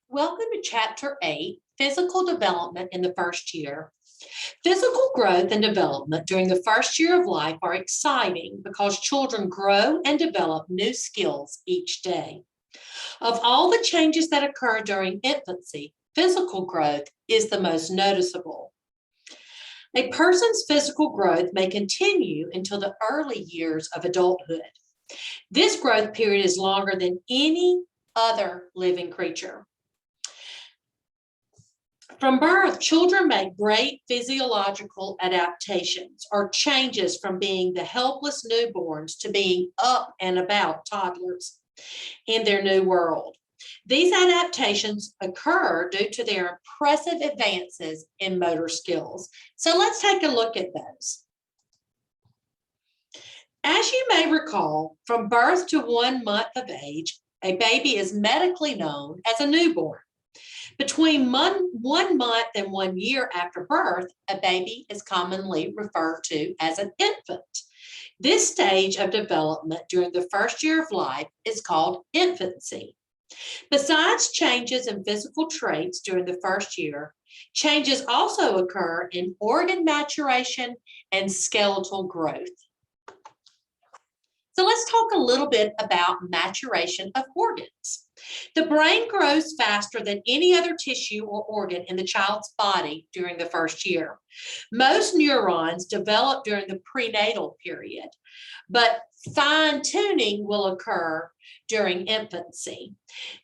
Welcome to Chapter 8, Physical Development in the First Year. Physical growth and development during the first year of life are exciting because children grow and develop new skills each day. Of all the changes that occur during infancy, physical growth is the most noticeable. A person's physical growth may continue until the early years of adulthood. This growth period is longer than any other living creature. From birth, children make great physiological adaptations or changes from being the helpless newborns to being up and about toddlers in their new world. These adaptations occur due to their impressive advances in motor skills. So let's take a look at those. As you may recall, from birth to 1 month of age, a baby is medically known as a newborn. Between 1 month and 1 year after birth, a baby is commonly referred to as an infant. This stage of development during the first year of life is called infancy. Besides changes in physical traits during the first year, changes also occur in organ maturation and skeletal growth. So let's talk a little bit about maturation of organs. The brain grows faster than any other tissue or organ in the child's body during the first year. Most neurons develop during the prenatal period, but fine-tuning will occur during infancy.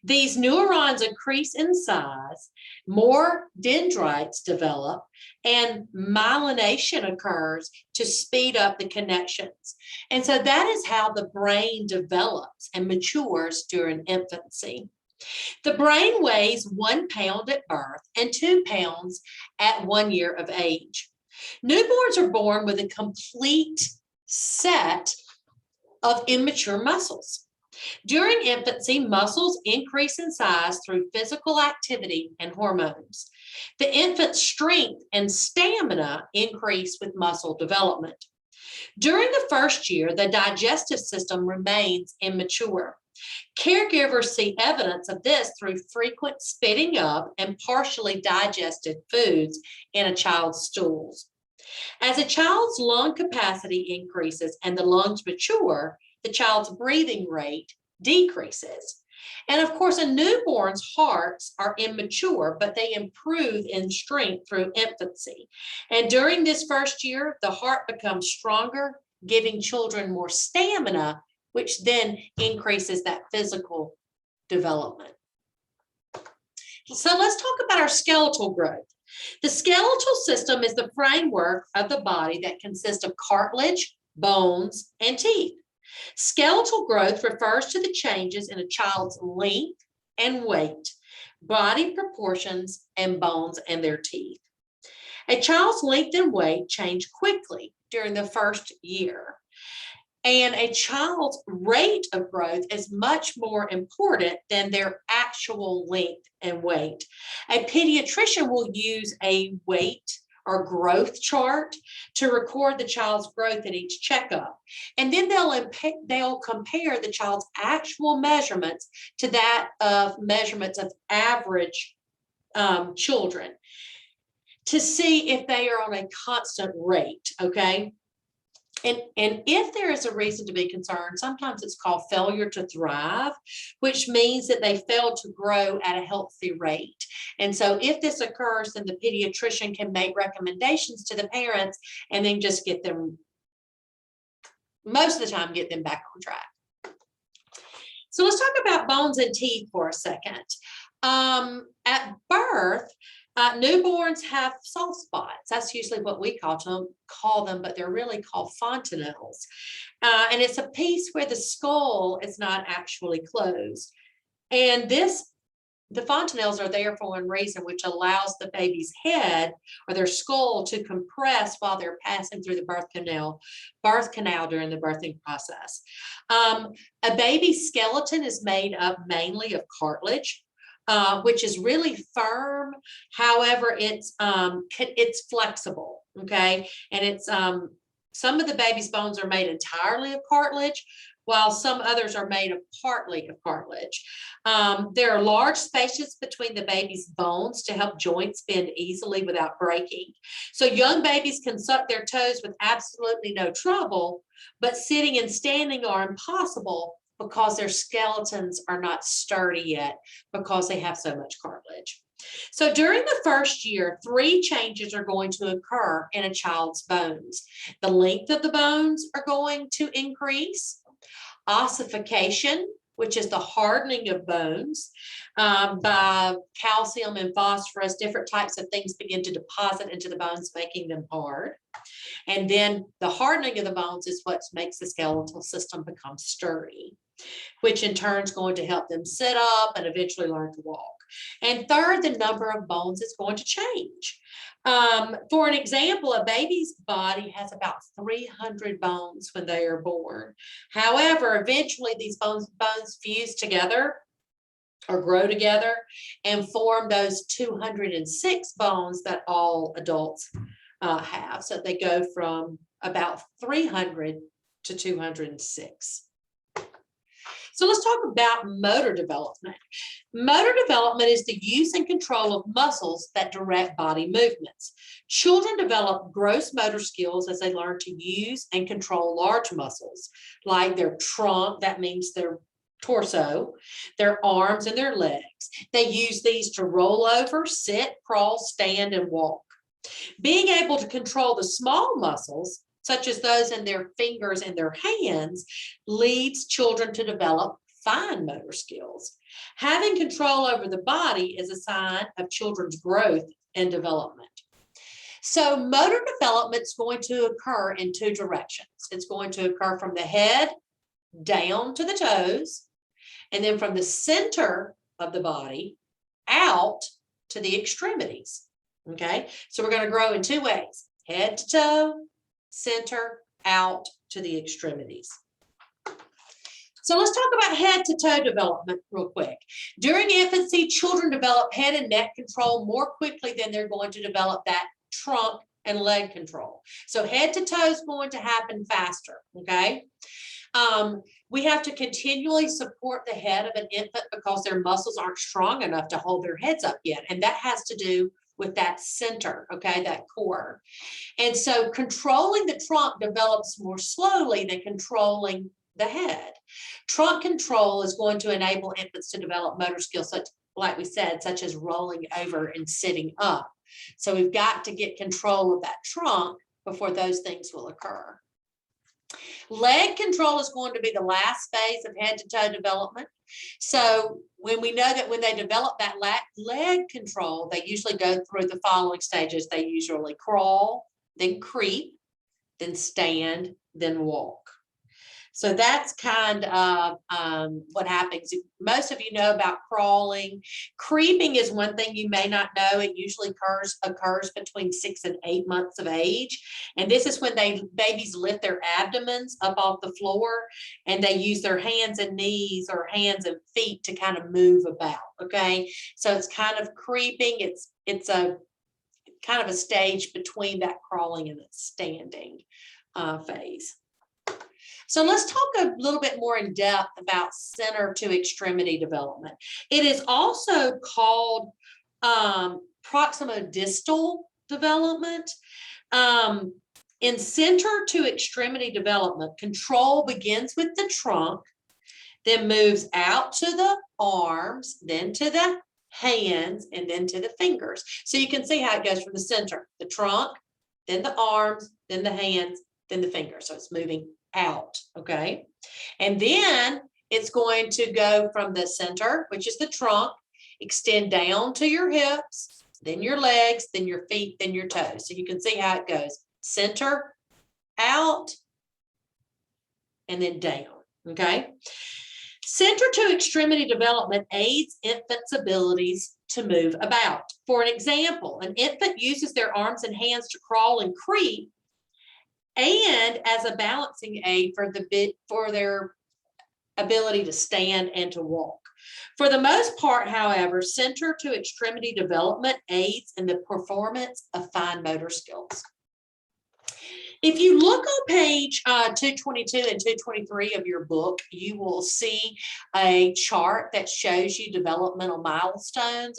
These neurons increase in size, more dendrites develop, and myelination occurs to speed up the connections. And so that is how the brain develops and matures during infancy. The brain weighs 1 pound at birth and 2 pounds at 1 year of age. Newborns are born with a complete set of immature muscles. During infancy, muscles increase in size through physical activity and hormones. The infant's strength and stamina increase with muscle development. During the first year, the digestive system remains immature. Caregivers see evidence of this through frequent spitting up and partially digested foods in a child's stools. As a child's lung capacity increases and the lungs mature, the child's breathing rate decreases. And of course, a newborn's hearts are immature, but they improve in strength through infancy. And during this first year, the heart becomes stronger, giving children more stamina, which then increases that physical development. So let's talk about our skeletal growth. The skeletal system is the framework of the body that consists of cartilage, bones, and teeth. Skeletal growth refers to the changes in a child's length and weight, body proportions, and bones and their teeth. A child's length and weight change quickly during the first year, and a child's rate of growth is much more important than their actual length and weight. A pediatrician will use a weight or growth chart to record the child's growth at each checkup. And then they'll compare the child's actual measurements to that of measurements of average children to see if they are on a constant rate, okay? And if there is a reason to be concerned, sometimes it's called failure to thrive, which means that they fail to grow at a healthy rate. And so if this occurs, then the pediatrician can make recommendations to the parents and then just get them, most of the time, get them back on track. So let's talk about bones and teeth for a second. At birth, newborns have soft spots. That's usually what we call them, but they're really called fontanelles. And it's a piece where the skull is not actually closed. And the fontanelles are there for one reason, which allows the baby's head or their skull to compress while they're passing through the birth canal during the birthing process. A baby's skeleton is made up mainly of cartilage, which is really firm. However, it's flexible, okay? And it's some of the baby's bones are made entirely of cartilage, while some others are made of partly of cartilage. There are large spaces between the baby's bones to help joints bend easily without breaking. So young babies can suck their toes with absolutely no trouble, but sitting and standing are impossible because their skeletons are not sturdy yet because they have so much cartilage. So during the first year, 3 changes are going to occur in a child's bones. The length of the bones are going to increase. Ossification, which is the hardening of bones by calcium and phosphorus, different types of things begin to deposit into the bones, making them hard. And then the hardening of the bones is what makes the skeletal system become sturdy, which in turn is going to help them sit up and eventually learn to walk. And third, the number of bones is going to change. For an example, a baby's body has about 300 bones when they are born. However, eventually these bones fuse together or grow together and form those 206 bones that all adults have. So they go from about 300 to 206. So let's talk about motor development. Motor development is the use and control of muscles that direct body movements. Children develop gross motor skills as they learn to use and control large muscles, like their trunk, that means their torso, their arms, and their legs. They use these to roll over, sit, crawl, stand, and walk. Being able to control the small muscles, such as those in their fingers and their hands, leads children to develop fine motor skills. Having control over the body is a sign of children's growth and development. So motor development is going to occur in 2 directions. It's going to occur from the head down to the toes, and then from the center of the body out to the extremities. Okay, so we're going to grow in 2 ways: head to toe, center, out to the extremities. So let's talk about head to toe development real quick. During infancy, children develop head and neck control more quickly than they're going to develop that trunk and leg control. So head to toe is going to happen faster, okay? We have to continually support the head of an infant because their muscles aren't strong enough to hold their heads up yet. And that has to do with that center, okay, that core. And so controlling the trunk develops more slowly than controlling the head. Trunk control is going to enable infants to develop motor skills, such, like we said, such as rolling over and sitting up. So we've got to get control of that trunk before those things will occur. Leg control is going to be the last phase of head to toe development. So when we know that when they develop that leg control, they usually go through the following stages. They usually crawl, then creep, then stand, then walk. So that's kind of what happens. Most of you know about crawling. Creeping is one thing you may not know. It usually occurs between 6 and 8 months of age. And this is when babies lift their abdomens up off the floor and they use their hands and knees or hands and feet to kind of move about, okay? So it's kind of creeping. It's a kind of a stage between that crawling and the standing phase. So let's talk a little bit more in depth about center to extremity development. It is also called proximodistal development. In center to extremity development, control begins with the trunk, then moves out to the arms, then to the hands, and then to the fingers. So you can see how it goes from the center, the trunk, then the arms, then the hands, then the fingers. So it's moving out, okay? And then it's going to go from the center, which is the trunk, extend down to your hips, then your legs, then your feet, then your toes. So you can see how it goes. Center, out, and then down, okay? Center to extremity development aids infants' abilities to move about. For an example, an infant uses their arms and hands to crawl and creep, and as a balancing aid for their ability to stand and to walk. For the most part, however, center to extremity development aids in the performance of fine motor skills. If you look on page 222 and 223 of your book, you will see a chart that shows you developmental milestones.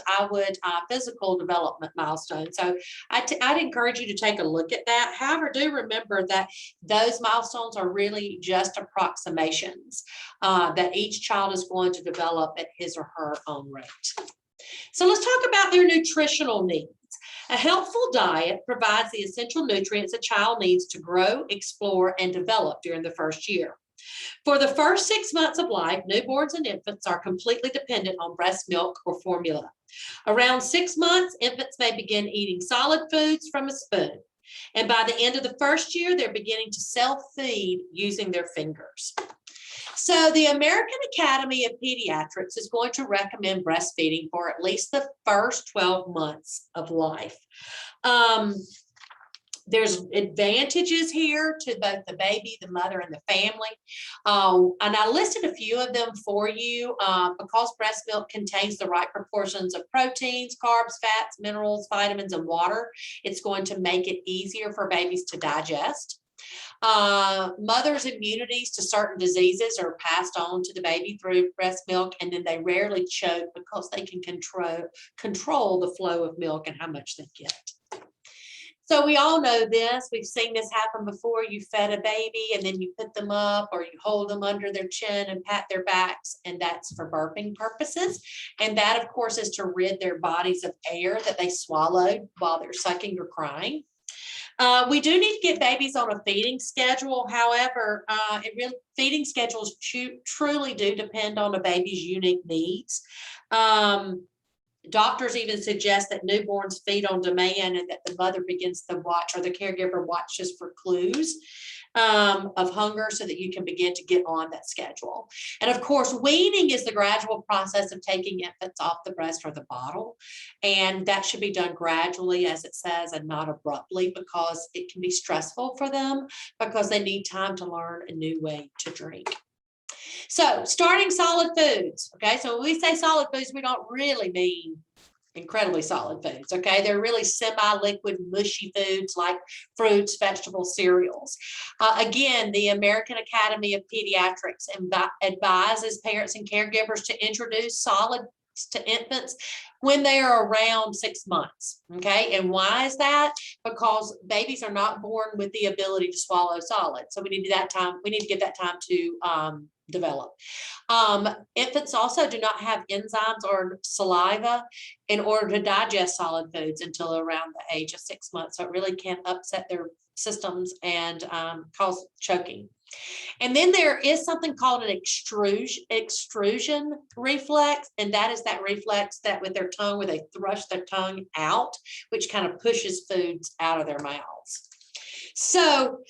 Physical development milestones. So I'd encourage you to take a look at that. However, do remember that those milestones are really just approximations, that each child is going to develop at his or her own rate. So let's talk about their nutritional needs. A healthful diet provides the essential nutrients a child needs to grow, explore, and develop during the first year. For the first 6 months of life, newborns and infants are completely dependent on breast milk or formula. Around 6 months, infants may begin eating solid foods from a spoon. And by the end of the first year, they're beginning to self-feed using their fingers. So the American Academy of Pediatrics is going to recommend breastfeeding for at least the first 12 months of life. There's advantages here to both the baby, the mother, and the family. And I listed a few of them for you because breast milk contains the right proportions of proteins, carbs, fats, minerals, vitamins, and water. It's going to make it easier for babies to digest. Mothers' immunities to certain diseases are passed on to the baby through breast milk, and then they rarely choke because they can control the flow of milk and how much they get. So we all know this. We've seen this happen before. You fed a baby and then you put them up or you hold them under their chin and pat their backs, and that's for burping purposes. And that, of course, is to rid their bodies of air that they swallowed while they're sucking or crying. We do need to get babies on a feeding schedule. However, feeding schedules truly do depend on a baby's unique needs. Doctors even suggest that newborns feed on demand and that the mother begins to watch, or the caregiver watches for clues of hunger so that you can begin to get on that schedule. And of course, weaning is the gradual process of taking infants off the breast or the bottle. And that should be done gradually, as it says, and not abruptly, because it can be stressful for them because they need time to learn a new way to drink. So starting solid foods, okay? So when we say solid foods, we don't really mean incredibly solid foods, okay? They're really semi-liquid, mushy foods like fruits, vegetables, cereals. Again, the American Academy of Pediatrics advises parents and caregivers to introduce solids to infants when they are around 6 months, okay? And why is that? Because babies are not born with the ability to swallow solids. So we need to give that time to develop. Infants also do not have enzymes or saliva in order to digest solid foods until around the age of 6 months. So it really can upset their systems and cause choking. And then there is something called an extrusion reflex, and that is that reflex that with their tongue, where they thrust their tongue out, which kind of pushes foods out of their mouths. So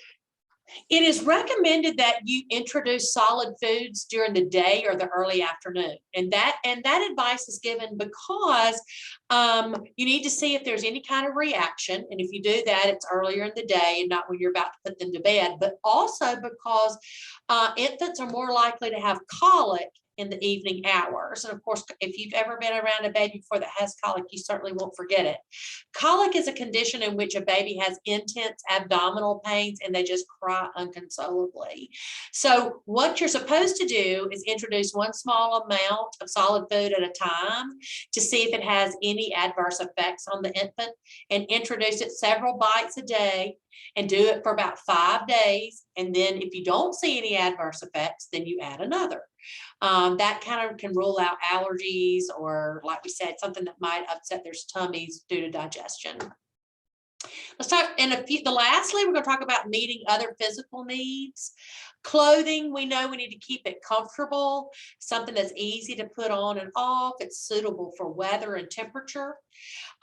it is recommended that you introduce solid foods during the day or the early afternoon. And that advice is given because you need to see if there's any kind of reaction. And if you do that, it's earlier in the day and not when you're about to put them to bed, but also because infants are more likely to have colic in the evening hours. And of course, if you've ever been around a baby before that has colic, you certainly won't forget it. Colic is a condition in which a baby has intense abdominal pains and they just cry unconsolably. So what you're supposed to do is introduce one small amount of solid food at a time to see if it has any adverse effects on the infant, and introduce it several bites a day and do it for about 5 days. And then if you don't see any adverse effects, then you add another. That kind of can rule out allergies or, like we said, something that might upset their tummies due to digestion. Let's talk lastly, we're going to talk about meeting other physical needs. Clothing, we know we need to keep it comfortable, something that's easy to put on and off. It's suitable for weather and temperature.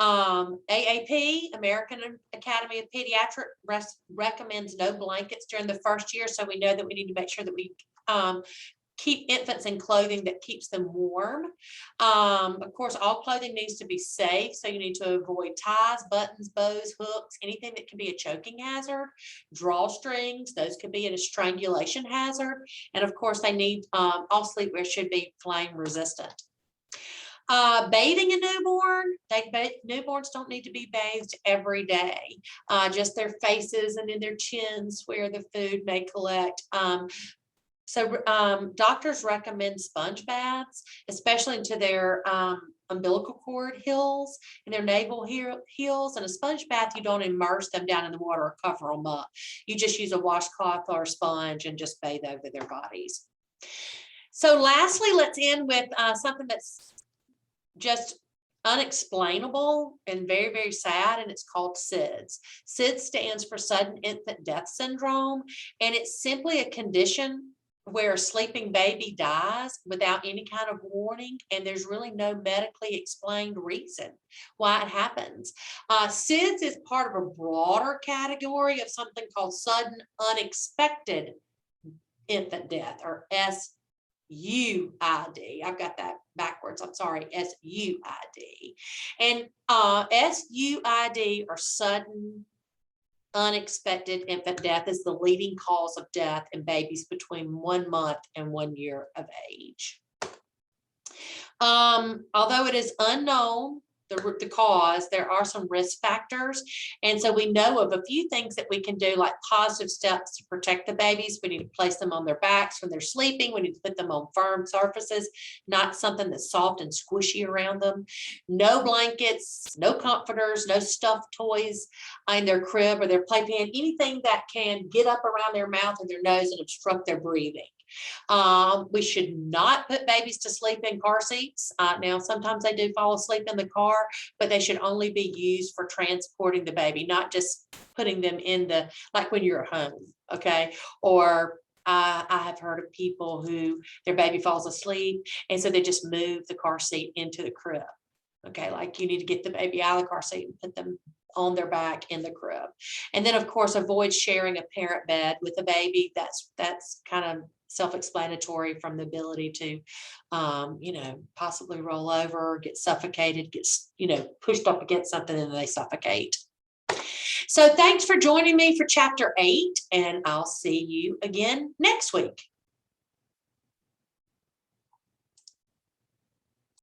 AAP, American Academy of Pediatrics, recommends no blankets during the first year. So we know that we need to make sure that we keep infants in clothing that keeps them warm. Of course, all clothing needs to be safe, so you need to avoid ties, buttons, bows, hooks, anything that can be a choking hazard. Drawstrings, those could be a strangulation hazard. And of course, they need all sleepwear should be flame resistant. Bathing a newborn, newborns don't need to be bathed every day. Just their faces and in their chins where the food may collect. Doctors recommend sponge baths, especially into their umbilical cord hills and their navel heels. And a sponge bath, you don't immerse them down in the water or cover them up. You just use a washcloth or a sponge and just bathe over their bodies. So lastly, let's end with something that's just unexplainable and very, very sad, and it's called SIDS. SIDS stands for Sudden Infant Death Syndrome, and it's simply a condition where a sleeping baby dies without any kind of warning, and there's really no medically explained reason why it happens. SIDS is part of a broader category of something called sudden unexpected infant death, or SUID. I've got that backwards. I'm sorry, SUID. And SUID, or sudden unexpected infant death, is the leading cause of death in babies between 1 month and 1 year of age. Although it is unknown the cause, there are some risk factors. And so we know of a few things that we can do, like positive steps to protect the babies. We need to place them on their backs when they're sleeping. We need to put them on firm surfaces, not something that's soft and squishy around them. No blankets, no comforters, no stuffed toys in their crib or their playpen, anything that can get up around their mouth and their nose and obstruct their breathing. We should not put babies to sleep in car seats. Now, sometimes they do fall asleep in the car, but they should only be used for transporting the baby, not just putting them in like when you're home, okay? Or I have heard of people who their baby falls asleep, and so they just move the car seat into the crib. Okay, like you need to get the baby out of the car seat and put them on their back in the crib. And then, of course, avoid sharing a parent bed with a baby. That's kind of self-explanatory, from the ability to, possibly roll over, get suffocated, get, pushed up against something and they suffocate. So thanks for joining me for chapter 8, and I'll see you again next week.